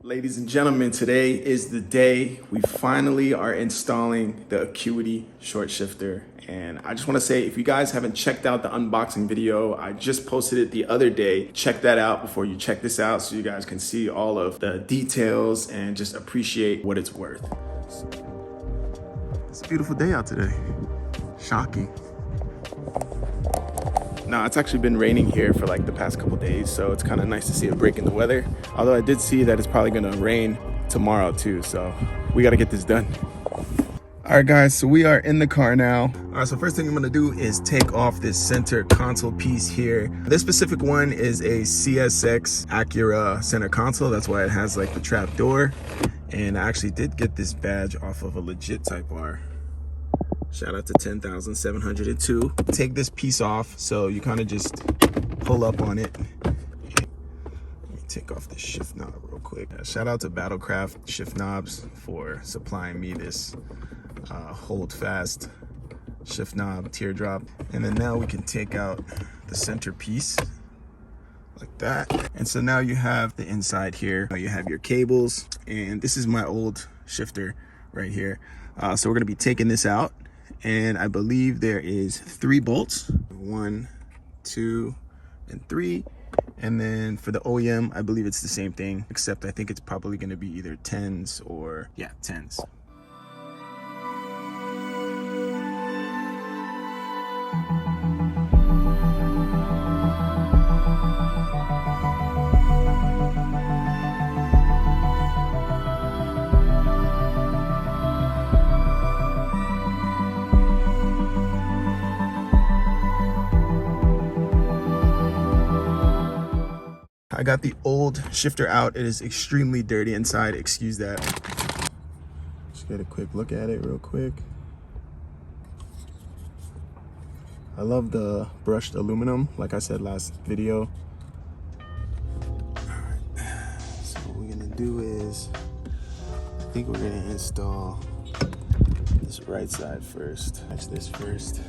Ladies and gentlemen, today is the day we finally are installing the Acuity short shifter. And I just want to say, if you guys haven't checked out the unboxing video, I just posted it the other day. Check that out before you check this out so you guys can see all of the details and just appreciate what it's worth. It's a beautiful day out today. Shocking. Now, it's actually been raining here for like the past couple days, so it's kind of nice to see a break in the weather. Although I did see that it's probably gonna rain tomorrow too, so we gotta get this done. All right, guys, so we are in the car now. All right, so first thing I'm gonna do is take off this center console piece here. This specific one is a CSX Acura center console. That's why it has like the trap door. And I actually did get this badge off of a legit Type R. Shout out to 10,702. Take this piece off, so you kind of just pull up on it. Let me take off the shift knob real quick. Shout out to Battlecraft Shift Knobs for supplying me this hold fast shift knob teardrop. And then now we can take out the center piece like that. And so now you have the inside here. You have your cables, and this is my old shifter right here. So we're gonna be taking this out. And I believe there is 3 bolts, 1, 2, and 3. And then for the OEM, I believe it's the same thing, except I think it's probably going to be either 10s or, yeah, 10s. I got the old shifter out. It is extremely dirty inside, excuse that. Just get a quick look at it real quick. I love the brushed aluminum, like I said last video. Alright, so what we're gonna do is, I think we're gonna install this right side first. Catch this first.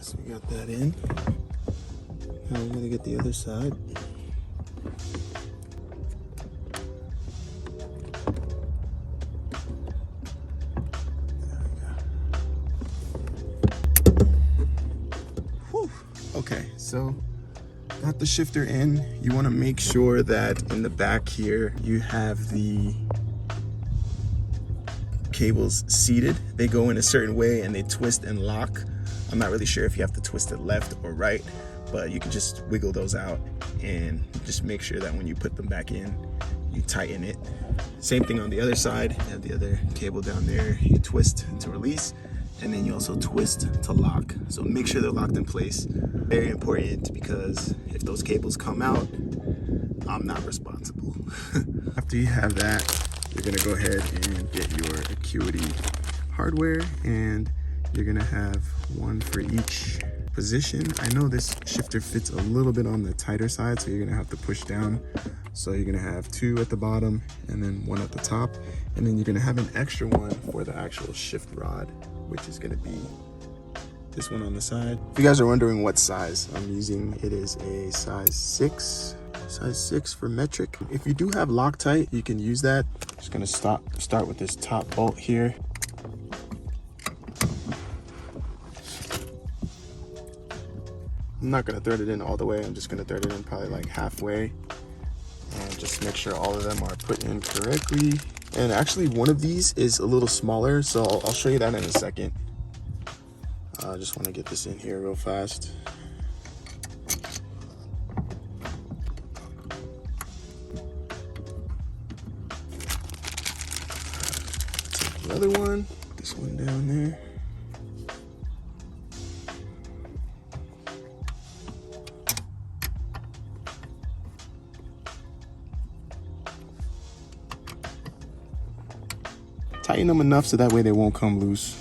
So we got that in. Now we're gonna get the other side. There we go. Whew. Okay, so got the shifter in. You want to make sure that in the back here you have the cables seated. They go in a certain way and they twist and lock. I'm not really sure if you have to twist it left or right, but you can just wiggle those out and just make sure that when you put them back in, you tighten it. Same thing on the other side. You have the other cable down there. You twist to release, and then you also twist to lock. So make sure they're locked in place. Very important, because if those cables come out, I'm not responsible. After you have that, you're gonna go ahead and get your Acuity hardware, and you're gonna have one for each position. I know this shifter fits a little bit on the tighter side, so you're gonna have to push down. So you're gonna have 2 at the bottom and then 1 at the top. And then you're gonna have an extra one for the actual shift rod, which is gonna be this one on the side. If you guys are wondering what size I'm using, it is a size 6. Size 6 for metric. If you do have Loctite, you can use that. Just gonna start with this top bolt here. I'm not gonna thread it in all the way. I'm just gonna thread it in probably like halfway, and just make sure all of them are put in correctly. And actually one of these is a little smaller, so I'll show you that in a second. I just wanna get this in here real fast. Take another one, this one down there. Tighten them enough so that way they won't come loose.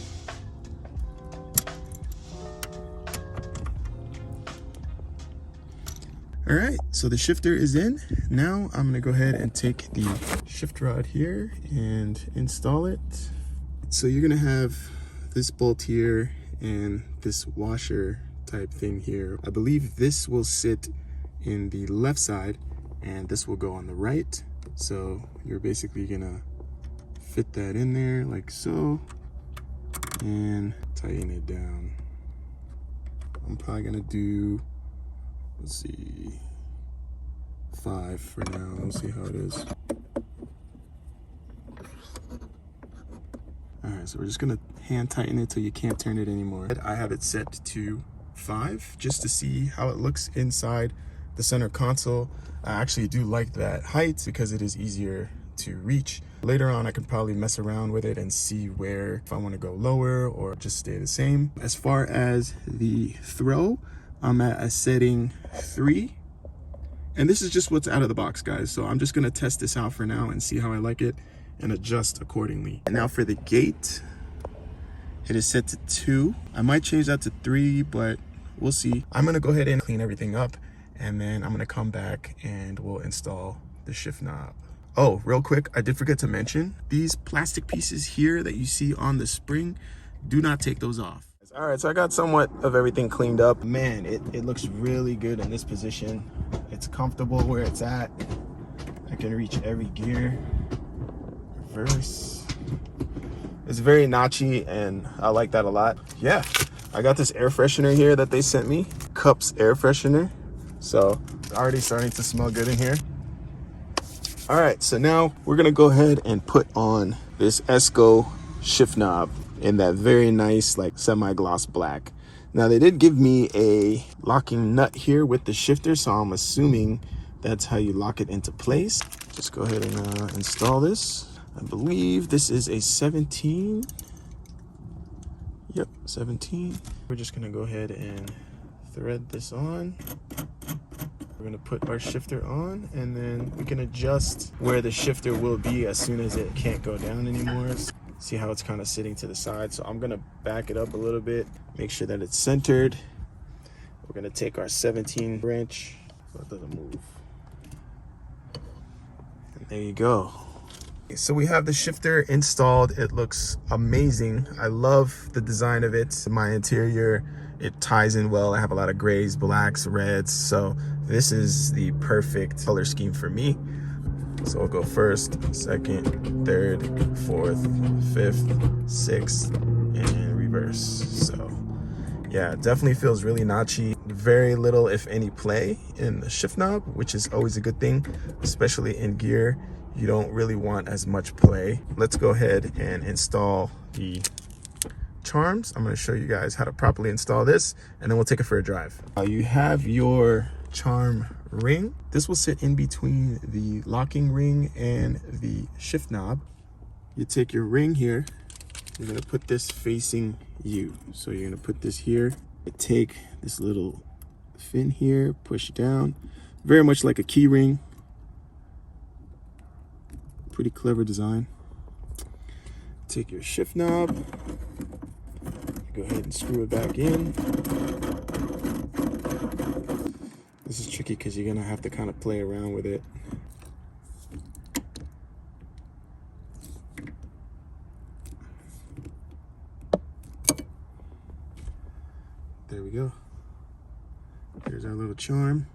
All right, so the shifter is in. Now I'm gonna go ahead and take the shift rod here and install it. So you're gonna have this bolt here and this washer type thing here. I believe this will sit in the left side and this will go on the right. So you're basically gonna fit that in there like so and tighten it down. I'm probably gonna do, let's see, 5 for now. We'll see how it is. All right, so we're just gonna hand tighten it till you can't turn it anymore. I have it set to 5 just to see how it looks inside the center console. I actually do like that height because it is easier to reach. Later on, I can probably mess around with it and see where, if I want to go lower or just stay the same. As far as the throw, I'm at a setting 3. And this is just what's out of the box, guys. So I'm just gonna test this out for now and see how I like it and adjust accordingly. And now for the gate, it is set to 2. I might change that to 3, but we'll see. I'm gonna go ahead and clean everything up, and then I'm gonna come back and we'll install the shift knob. Oh, real quick, I did forget to mention, these plastic pieces here that you see on the spring, do not take those off. All right, so I got somewhat of everything cleaned up. Man, it looks really good in this position. It's comfortable where it's at. I can reach every gear. Reverse. It's very notchy and I like that a lot. Yeah, I got this air freshener here that they sent me. Cups air freshener. So it's already starting to smell good in here. All right, so now we're gonna go ahead and put on this Esco shift knob in that very nice like semi-gloss black. Now they did give me a locking nut here with the shifter, so I'm assuming that's how you lock it into place. Just go ahead and install this. I believe this is a 17. Yep, 17. We're just gonna go ahead and thread this on. We're gonna put our shifter on, and then we can adjust where the shifter will be as soon as it can't go down anymore. See how it's kind of sitting to the side. So I'm gonna back it up a little bit, make sure that it's centered. We're gonna take our 17 wrench, so it doesn't move. And there you go. So we have the shifter installed. It looks amazing. I love the design of it. My interior, it ties in well. I have a lot of grays, blacks, reds. So this is the perfect color scheme for me. So we'll go first, second, third, fourth, fifth, sixth, and reverse. So yeah, it definitely feels really notchy. Very little, if any, play in the shift knob, which is always a good thing, especially in gear. You don't really want as much play. Let's go ahead and install the charms. I'm going to show you guys how to properly install this, and then we'll take it for a drive. You have your charm ring. This will sit in between the locking ring and the shift knob. You take your ring here, you're going to put this facing you. So you're going to put this here. You take this little fin here, push down, very much like a key ring. Pretty clever design. Take your shift knob, go ahead and screw it back in. This is tricky because you're gonna have to kind of play around with it. There we go. Here's our little charm.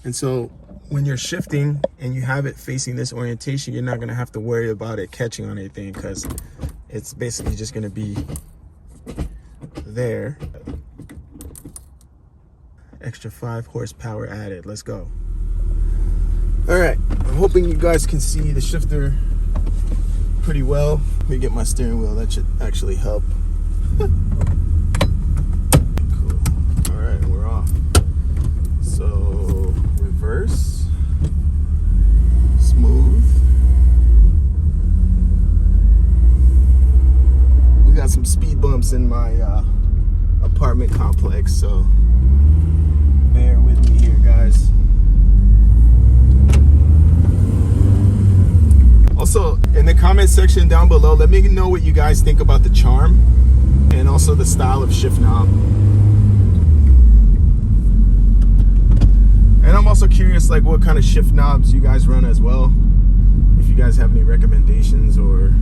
And so when you're shifting and you have it facing this orientation, you're not gonna have to worry about it catching on anything because it's basically just gonna be there. Extra 5 horsepower added. Let's go. All right, I'm hoping you guys can see the shifter pretty well. Let me get my steering wheel. That should actually help. Cool. All right, we're off. So reverse, smooth. We got some speed bumps in my apartment complex, so bear with me here, guys. Also, in the comment section down below, let me know what you guys think about the charm and also the style of shift knob. And I'm also curious, like, what kind of shift knobs you guys run as well. If you guys have any recommendations, or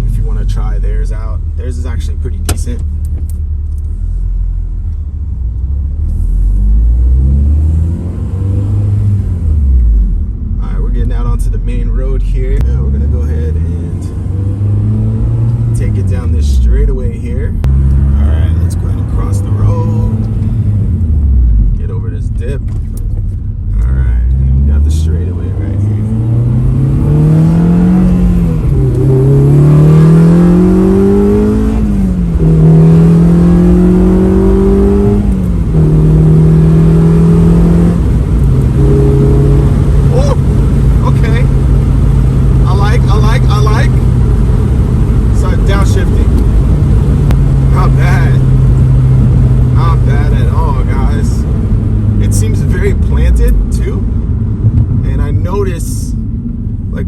if you're you want to try theirs out. Theirs is actually pretty decent. All right, we're getting out onto the main road here. Yeah, we're gonna go ahead and take it down this straightaway here. All right, let's go ahead and cross the road. Get over this dip. All right, we got the straightaway right here.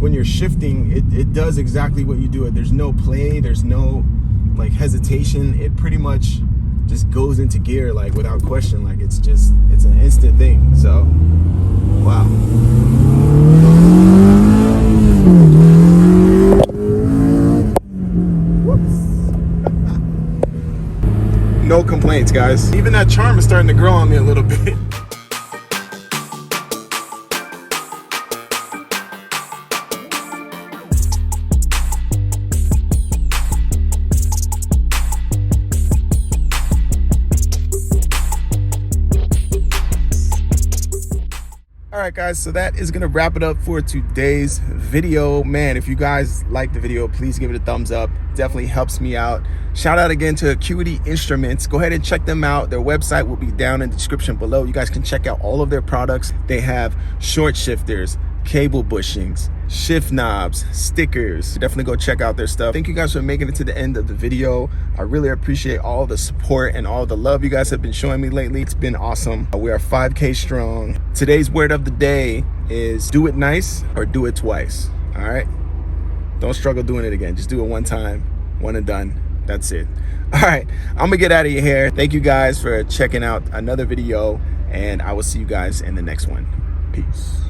When you're shifting, it does exactly what you do it. There's no play, there's no like hesitation. It pretty much just goes into gear like without question. Like it's an instant thing. So wow. Whoops. No complaints, guys. Even that charm is starting to grow on me a little bit. All right, guys, so that is gonna wrap it up for today's video. Man, if you guys like the video, please give it a thumbs up. Definitely helps me out. Shout out again to Acuity Instruments. Go ahead and check them out. Their website will be down in the description below. You guys can check out all of their products. They have short shifters, cable bushings, shift knobs, stickers. Definitely go check out their stuff. Thank you guys for making it to the end of the video. I really appreciate all the support and all the love you guys have been showing me lately. It's been awesome. We are 5K strong. Today's word of the day is do it nice or do it twice. All right, don't struggle doing it again. Just do it one time, one and done. That's it. All right, I'm gonna get out of your hair. Thank you guys for checking out another video, and I will see you guys in the next one. Peace.